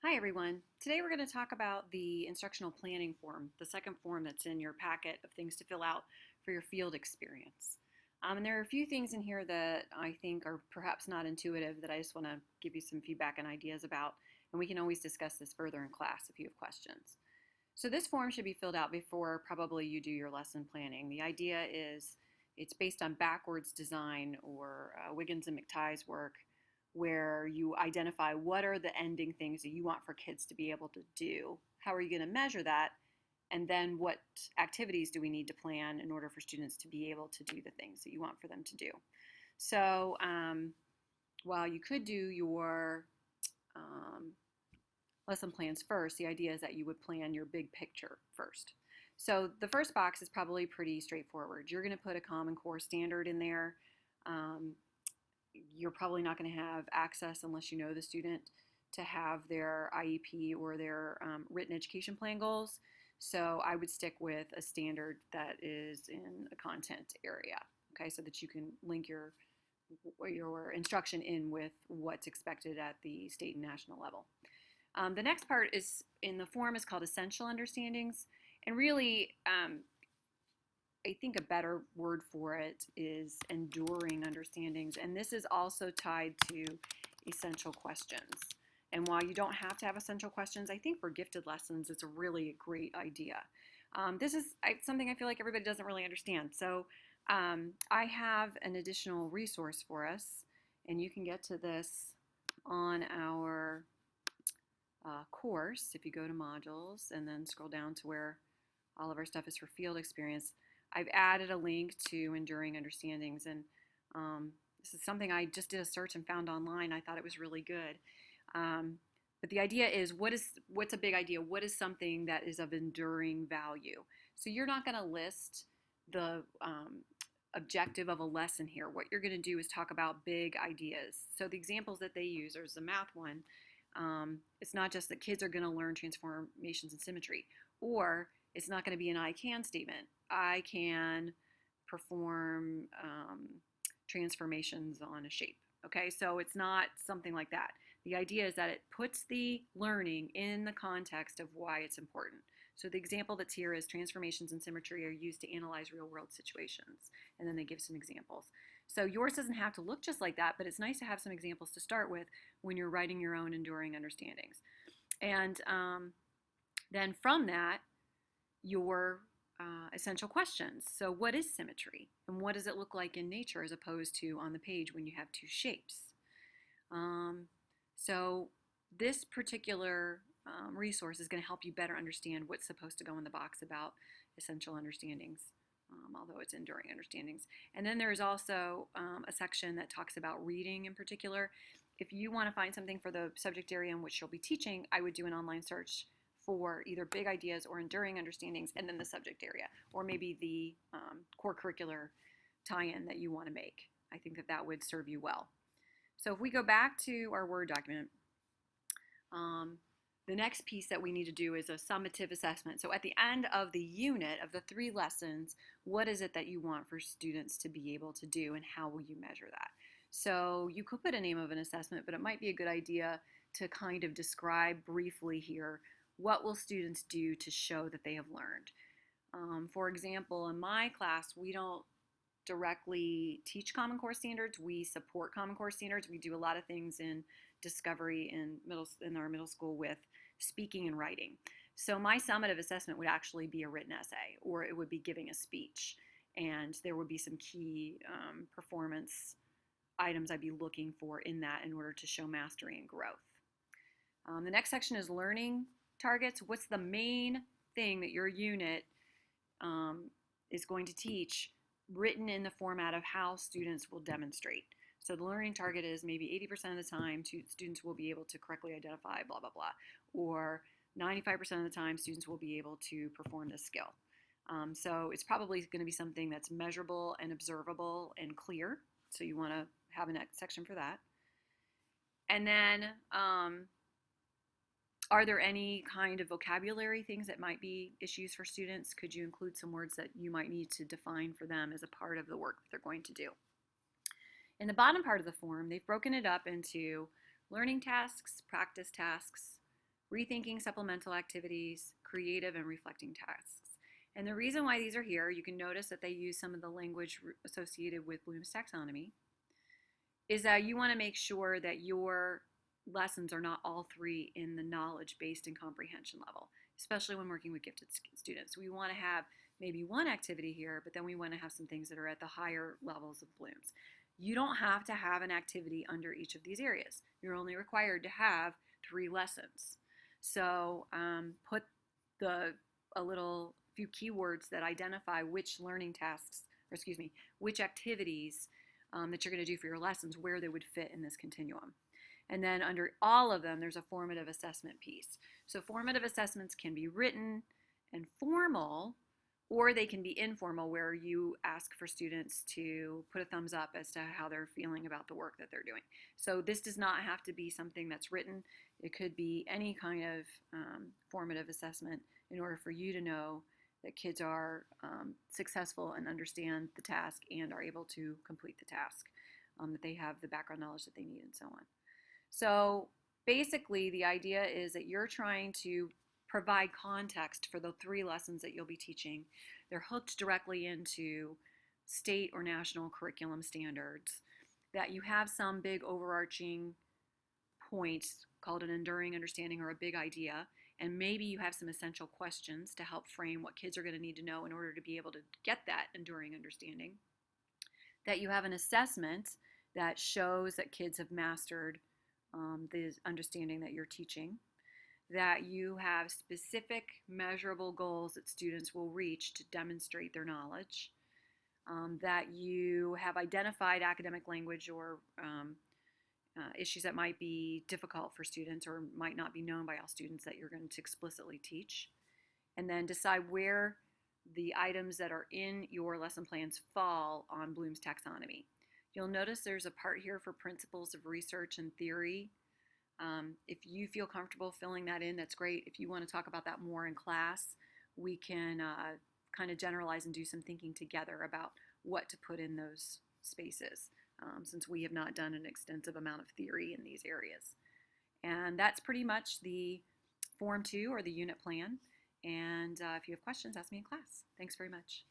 Hi everyone. Today we're going to talk about the instructional planning form, the second form that's in your packet of things to fill out for your field experience. And there are a few things in here that I think are perhaps not intuitive that I just want to give you some feedback and ideas about, and we can always discuss this further in class if you have questions. So this form should be filled out before probably you do your lesson planning. The idea is it's based on backwards design or Wiggins and McTighe's work where you identify what are the ending things that you want for kids to be able to do. How are you going to measure that? And then what activities do we need to plan in order for students to be able to do the things that you want for them to do? So while you could do your um, lesson plans first, the idea is that you would plan your big picture first. So the first box is probably pretty straightforward. You're going to put a Common Core standard in there. Um, you're probably not going to have access unless you know the student to have their IEP or their written education plan goals. So I would stick with a standard that is in a content area, okay, so that you can link your instruction in with what's expected at the state and national level. The next part is in the form is called essential understandings, and really I think a better word for it is enduring understandings, and this is also tied to essential questions. And while you don't have to have essential questions, I think for gifted lessons, it's a really great idea. This is something I feel like everybody doesn't really understand. So I have an additional resource for us, and you can get to this on our course if you go to modules and then scroll down to where all of our stuff is for field experience. I've added a link to Enduring Understandings, and this is something I just did a search and found online. I thought it was really good. But the idea is, what's a big idea? What is something that is of enduring value? So you're not going to list the objective of a lesson here. What you're going to do is talk about big ideas. So the examples that they use, there's the math one. It's not just that kids are going to learn transformations and symmetry, or it's not going to be an I can statement. I can perform transformations on a shape. Okay, so it's not something like that. The idea is that it puts the learning in the context of why it's important. So the example that's here is transformations and symmetry are used to analyze real world situations. And then they give some examples. So yours doesn't have to look just like that, but it's nice to have some examples to start with when you're writing your own enduring understandings. And then from that, your essential questions. So what is symmetry? And what does it look like in nature as opposed to on the page when you have two shapes? So this particular resource is going to help you better understand what's supposed to go in the box about essential understandings, although it's enduring understandings. And then there's also a section that talks about reading in particular. If you want to find something for the subject area in which you'll be teaching, I would do an online search for either big ideas or enduring understandings and then the subject area, or maybe the core curricular tie-in that you want to make. I think that that would serve you well. So if we go back to our Word document, the next piece that we need to do is a summative assessment. So at the end of the unit of the 3 lessons, what is it that you want for students to be able to do, and how will you measure that? So you could put a name of an assessment, but it might be a good idea to kind of describe briefly here, what will students do to show that they have learned? For example, in my class, we don't directly teach Common Core standards. We support Common Core standards. We do a lot of things in discovery in our middle school with speaking and writing. So my summative assessment would actually be a written essay, or it would be giving a speech, and there would be some key performance items I'd be looking for in that in order to show mastery and growth. The next section is learning targets. What's the main thing that your unit is going to teach, written in the format of how students will demonstrate? So the learning target is maybe 80% of the time students will be able to correctly identify blah, blah, blah. Or 95% of the time students will be able to perform this skill. So it's probably going to be something that's measurable and observable and clear. So you want to have a next section for that. And then are there any kind of vocabulary things that might be issues for students? Could you include some words that you might need to define for them as a part of the work that they're going to do? In the bottom part of the form, they've broken it up into learning tasks, practice tasks, rethinking supplemental activities, creative and reflecting tasks. And the reason why these are here, you can notice that they use some of the language associated with Bloom's taxonomy, is that you want to make sure that your lessons are not all three in the knowledge based and comprehension level, especially when working with gifted students. We want to have maybe one activity here, but then we want to have some things that are at the higher levels of Bloom's. You don't have to have an activity under each of these areas. You're only required to have 3 lessons. So put a little few keywords that identify which learning tasks, or excuse me, which activities that you're going to do for your lessons, where they would fit in this continuum. And then under all of them, there's a formative assessment piece. So formative assessments can be written and formal, or they can be informal, where you ask for students to put a thumbs up as to how they're feeling about the work that they're doing. So this does not have to be something that's written. It could be any kind of formative assessment in order for you to know that kids are successful and understand the task and are able to complete the task, that they have the background knowledge that they need, and so on. So basically, the idea is that you're trying to provide context for the 3 lessons that you'll be teaching. They're hooked directly into state or national curriculum standards, that you have some big overarching points called an enduring understanding or a big idea, and maybe you have some essential questions to help frame what kids are going to need to know in order to be able to get that enduring understanding, that you have an assessment that shows that kids have mastered the understanding that you're teaching, that you have specific measurable goals that students will reach to demonstrate their knowledge, that you have identified academic language or issues that might be difficult for students or might not be known by all students that you're going to explicitly teach, and then decide where the items that are in your lesson plans fall on Bloom's taxonomy. You'll notice there's a part here for principles of research and theory. If you feel comfortable filling that in, that's great. If you want to talk about that more in class, we can kind of generalize and do some thinking together about what to put in those spaces, since we have not done an extensive amount of theory in these areas. And that's pretty much the Form 2 or the unit plan. And if you have questions, ask me in class. Thanks very much.